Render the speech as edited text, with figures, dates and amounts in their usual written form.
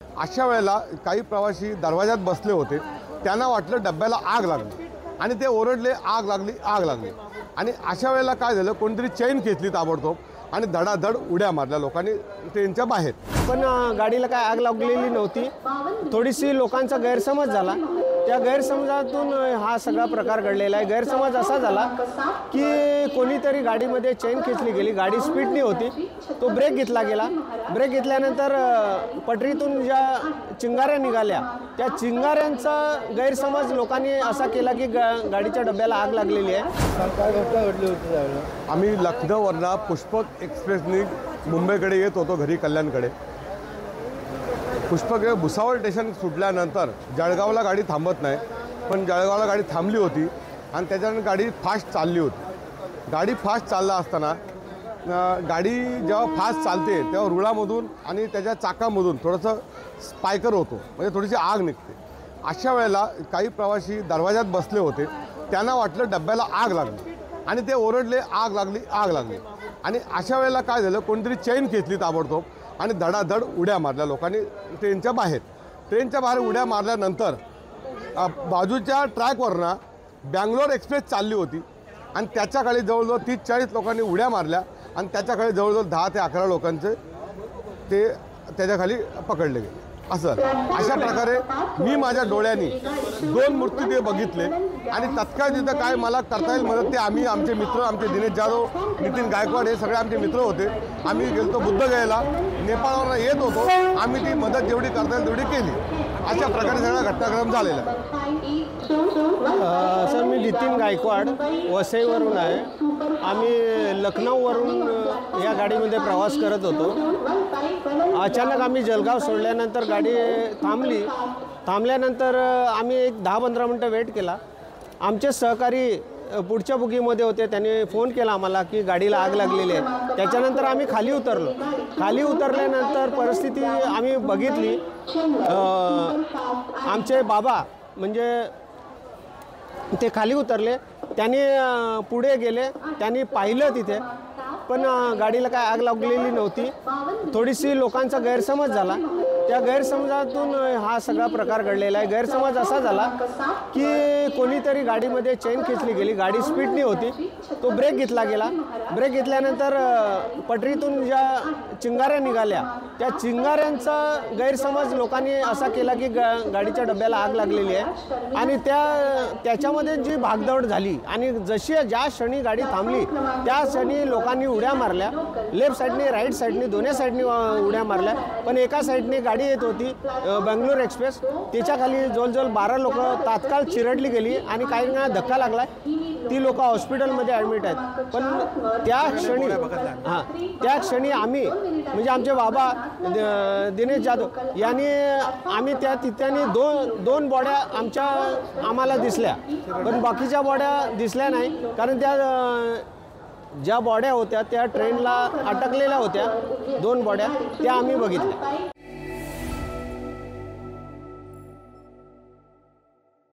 अशा वेळेला काही प्रवासी दरवाजात बसले होते। त्यांना वाटलं डब्याला आग लागली आणि ते ओरडले, आग लागली, आग लागली। आणि अशा वेळेला काय झालं, कोणतरी चेन खेचली ताबडतोब आणि धडाधड उड्या मारल्या लोकांनी ट्रेनच्या बाहेर। पण गाडीला काय आग लागलेली नव्हती। थोडीशी लोकांचा गैरसमज झाला। त्या गैरसमजातून हा सगळा प्रकार घडलेला आहे। गैरसमज असा झाला की कोणीतरी गाडीमध्ये चेन खेचली गेली, गाडी स्पीडनी होती, तो ब्रेक घेतला गेला। ब्रेक घेतल्यानंतर पटरीतून ज्या चिंगाऱ्या निघाल्या, त्या चिंगाऱ्यांचा गैरसमज लोकांनी असा केला की गाडीच्या डब्याला आग लागलेली आहे। आम्ही लखनौवरनं पुष्पक एक्सप्रेसनी मुंबईकडे येत होतो, घरी कल्याणकडे। पुष्पक भुसावळ स्टेशन सुटल्यानंतर जळगावला गाडी थांबत नाही, पण जळगावला गाडी थांबली होती आणि त्याच्यानंतर गाडी फास्ट चालली होती। गाडी फास्ट चालला असताना गाडी जेव्हा फास्ट चालते तेव्हा रुळामधून आणि त्याच्या चाकामधून थोडंसं स्पायकर होतो, म्हणजे थोडीशी आग निघते। अशा वेळेला काही प्रवासी दरवाजात बसले होते। त्यांना वाटलं डब्याला आग लागली आणि ते ओरडले, आग लागली, आग लागली। आणि अशा वेळेला काय झालं, कोणतरी चेन खेचली ताबडतोब आणि धडाधड उड्या मारल्या लोकांनी ट्रेनच्या बाहेर। ट्रेनच्या बाहेर उड्या मारल्यानंतर बाजूच्या ट्रॅकवरनं बँगलोर एक्सप्रेस चालली होती आणि त्याच्या खाली जवळजवळ 30-40 लोकांनी उड्या मारल्या आणि त्याच्या खाली जवळजवळ 10 ते 11 लोकांचे ते त्याच्या खाली पकडले गेले। असं अशा प्रकारे मी माझ्या डोळ्यांनी 2 मृत्यू ते बघितले आणि तत्काळ तिथं काय मला करता येईल मदत ते आम्ही आमचे मित्र, आमचे दिनेश जाधव, नितीन गायकवाड हे सगळे आमचे मित्र होते। आम्ही गेलो बुद्धगयेला, नेपाळवरून येत होतो। आम्ही ती मदत जेवढी करता येईल तेवढी केली। अशा प्रकारे सगळा घटनाक्रम झालेला आहे। सर, मी नितीन गायकवाड वसईवरून आहे। आम्ही लखनौवरून या गाडीमध्ये प्रवास करत होतो। अचानक आम्ही जळगाव सोडल्यानंतर गाडी थांबली। थांबल्यानंतर आम्ही एक 10-15 मिनटं वेट केला। आमचे सहकारी पुढच्या बुकीमध्ये होते, त्यांनी फोन केला आम्हाला की गाडीला आग लागलेली आहे। त्याच्यानंतर आम्ही खाली उतरलो। खाली उतरल्यानंतर परिस्थिती आम्ही बघितली। आमचे बाबा म्हणजे ते खाली उतरले, त्यांनी पुढे गेले, त्यांनी पाहिलं तिथे, पण गाडीला काय आग लागलेली नव्हती। थोडीशी लोकांचा गैरसमज झाला। त्या गैरसमजातून हा सगळा प्रकार घडलेला आहे। गैरसमज असा झाला की कोणीतरी गाडीमध्ये चेन खेचली गेली, गाडी स्पीडनी होती, तो ब्रेक घेतला गेला। ब्रेक घेतल्यानंतर पटरीतून ज्या चिंगाऱ्या निघाल्या, त्या चिंगाऱ्यांचा गैरसमज लोकांनी असा केला की गाडीच्या डब्याला आग लागलेली आहे। आणि त्याच्यामध्ये जी भागदौड झाली आणि जशी ज्या क्षणी गाडी थांबली त्या क्षणी लोकांनी उड्या मारल्या। लेफ्ट साईडने, राईट साईडने, दोन्ही साईडने उड्या मारल्या। पण एका साईडने गाडी येत होती बँगलोर एक्सप्रेस, त्याच्याखाली जवळजवळ 12 लोक तात्काळ चिरडली गेली आणि काहींना धक्का लागला। ती लोक हॉस्पिटलमध्ये ॲडमिट आहेत। पण त्या क्षणी आम्ही म्हणजे आमचे बाबा दिनेश जाधव यांनी आम्ही त्या तिथ्याने दोन बॉड्या आम्हाला दिसल्या, पण बाकीच्या बॉड्या दिसल्या नाही, कारण त्या ज्या बॉड्या होत्या त्या ट्रेनला अटकलेल्या होत्या। 2 बॉड्या त्या आम्ही बघितल्या।